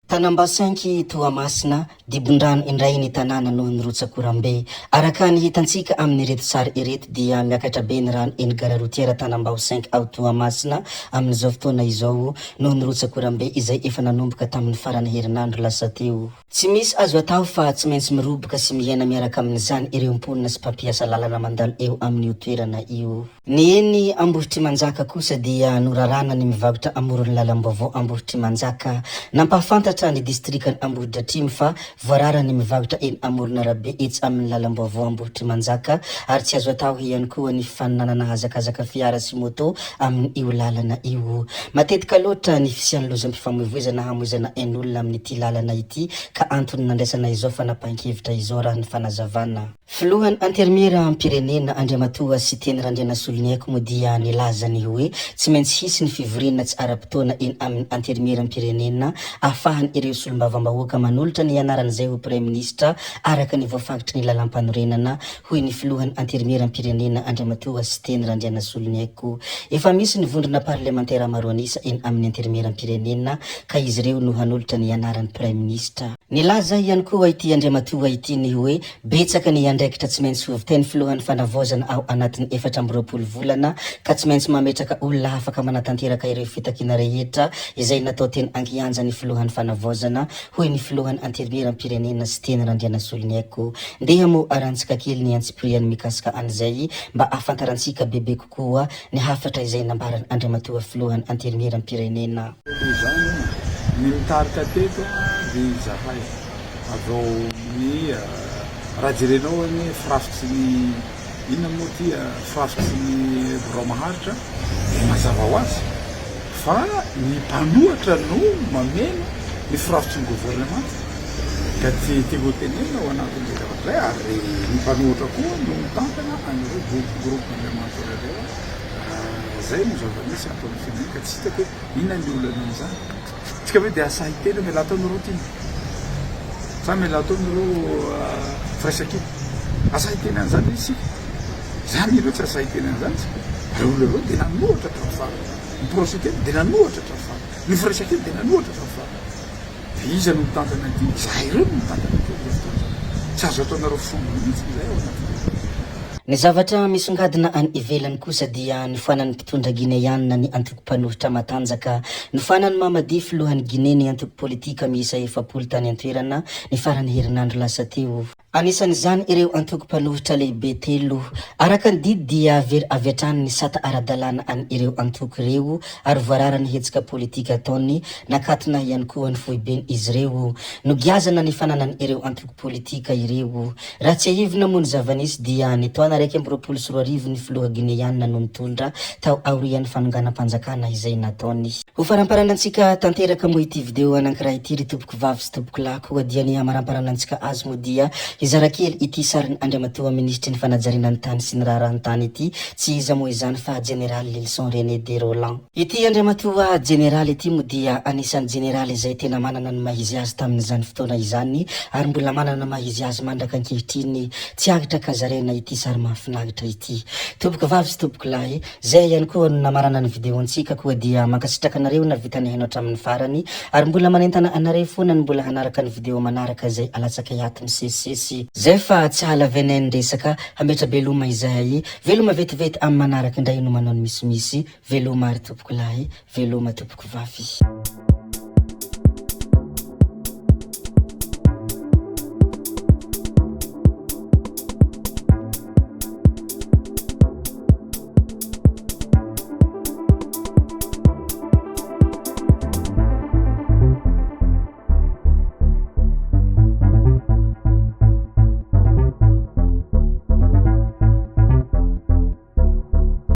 Tanambasanky Toamasina dibondrano indray ny tanàna noho ny Rotsakorambe. Araka ny hitantsika amin'ny reto sary ireto dia miakatra be ny rano eny gare routière Tanambasanky ao Toamasina amin'izao fotoana izao noho ny Rotsakorambe izay efa nanomboka tamin'ny farany herinandro lasa teo. Tsy misy azo atao fa tsy maintsy miroboka sy miaina miaraka amin'izany ireo mponina sy mpampiasa lalana mandalo eo amin'ny toerana io. Ny eny Ambohitry Manjaka kosa dia norarana ny mivarotra amoron'ny lalam-baovao Ambohitry Manjaka nampahafantatra ny distrikany Ambohitra Atrimo fa voarara ny mivarotra eny amoron'arabe etsy amin'ny lalam-baovao Ambohitry Manjaka ary tsy azo atao ihany koa ny fananana hazakazaka fiara sy moto amin'ny io lalana io. Matetika loatra ny fisian'ny lozam-pifamoivoizana hamoizana ain'olona amin'ny ity lalana ity ka antony nandraisana izao fa napahan-kevitra izao raha ny fanazavana. Filohan'ny antermiera am-pirenena Andriamatoa sy teny Randriana Soloniaiko moa dia nilazany hoe tsy maintsy hisy ny fivoriana tsy ara-potoana eny amin'ny antermiera am-pirenena ahafahany ireo solombavambahoaka manolotra ny anaran'izay ho Premier Ministra araka ny voafangitry ny lalam-panorenana hoy ny filohan'ny antermiera am-pirenena Andriamatoa sy teny Randriana Soloniaiko. Efa misy ny vondrona parlementaire maro anisa eny amin'ny antermiera am-pirenena ka izy ireo no hanolotra ny anaran'ny Premier Ministra. Nilaza ihany koa ity Andriamatoa ity ny hoe betsaka ny andraikitra tsy maintsy hoviteny filohan'ny fanavozana ao anatin'ny 420 volana ka tsy maintsy mametraka olona afaka manatanteraka ireo fitakina rehetra izay natao teny ankianja ny filohan'ny fanavozana hoy ny filohan'ny antermiera am-pirenena sy teny Randriana Soloniaiko. Ndeha mo arantsika kely ny antsipiriany mikasika an'izay mba ahafantarantsika bebe kokoa ny hafatra izay nambarany Andriamatoa filohan'ny antermiera am-pirenena. Ny mitarika teto dia zahay avao ny raha jerenao ny firafitsy ny inona moa ty firafitsy ny borao maharitra mazava ho azy fa ny mpanohatra no mameno ny firafitsy ny gouvernement ka tsy tiako tenena ao anatin'izay zavatra zay ary ny mpanohatra koa no mitantana an'ireo groupe parlementaire reo zay no zava-misy ataon'ny firenena ka tsy hitako hoe inona ny olana an'izany. Tsika hoe dia asahy tena mila ataon'ireo ty sa mila ataon'ireo firaisan-kina asahy tena an'izany isika zany ireo tsy asahy tena an'izany ary olona reo dia nanohatra trafara ny prosekeny dia nanohatra trafara ny firaisan-kina dia nanohatra trafara dia iza no mitantana ty zahay ireo no mitantana ty tsy azo ataonareo fomba mihitsy zay ao anaty. Ny zavatra misongadina any ivelany kosa dia ny fanan'ny mpitondra Guinéanina ny antoko mpanohitra matanjaka ny fanan'ny Mamadi filohan'ny Guinée ny antoko politika miisa 7 tany an-toerana ny farany herinandro lasa teo. Anisan'izany ireo antoko mpanohitra lehibe 3 araka ny didy dia very avy hatrany ny sata ara-dalàna any ireo antoko ireo ary voarara ny hetsika politika ataony nakatona ihany koa ny fohibeny izy ireo nogiazana ny fananany ireo antoko politika ireo. Raha tsy ahivina moa ny zavanisy dia ny taona 2024 ny filoha Guinéanina no mitondra tao aorian'ny fanonganam-panjakana izay nataony. Ho faramparanansika tanteraka moa ity video anankiraha ity ry tompoko vavy sy tompoko lahy koa dia ny amaramparanansika azy moa dia izara kely ity sariny Andriamatoa ministry ny fanajariana ny tany sy ny raharahany tany ity tsy iza moa izany fa General Lilson René de Roland. Ity Andriamatoa General ity moa dia anisan'ny general izay tena manana ny mahizy azy tamin'izany fotoana izany ary mbola manana mahizy azy mandraka ankehitriny tsy agitra kazarena ity sary mahafinaritra ity. Tompoko vavy sy tompoko lahy zay ihany koa no namarana ny video antsika koa dia mankasitraka anareo na vitany hainao hatramin'ny farany ary mbola manentana anareo foana ny mbola hanaraka ny video manaraka zay alatsaka hiato misesisesy zay fa tsy halavenay resaka hametra veloma izay veloma vetivety amin'ny manaraka indray no manao ny misimisy veloma ary tompoko lahy veloma tompoko vavy.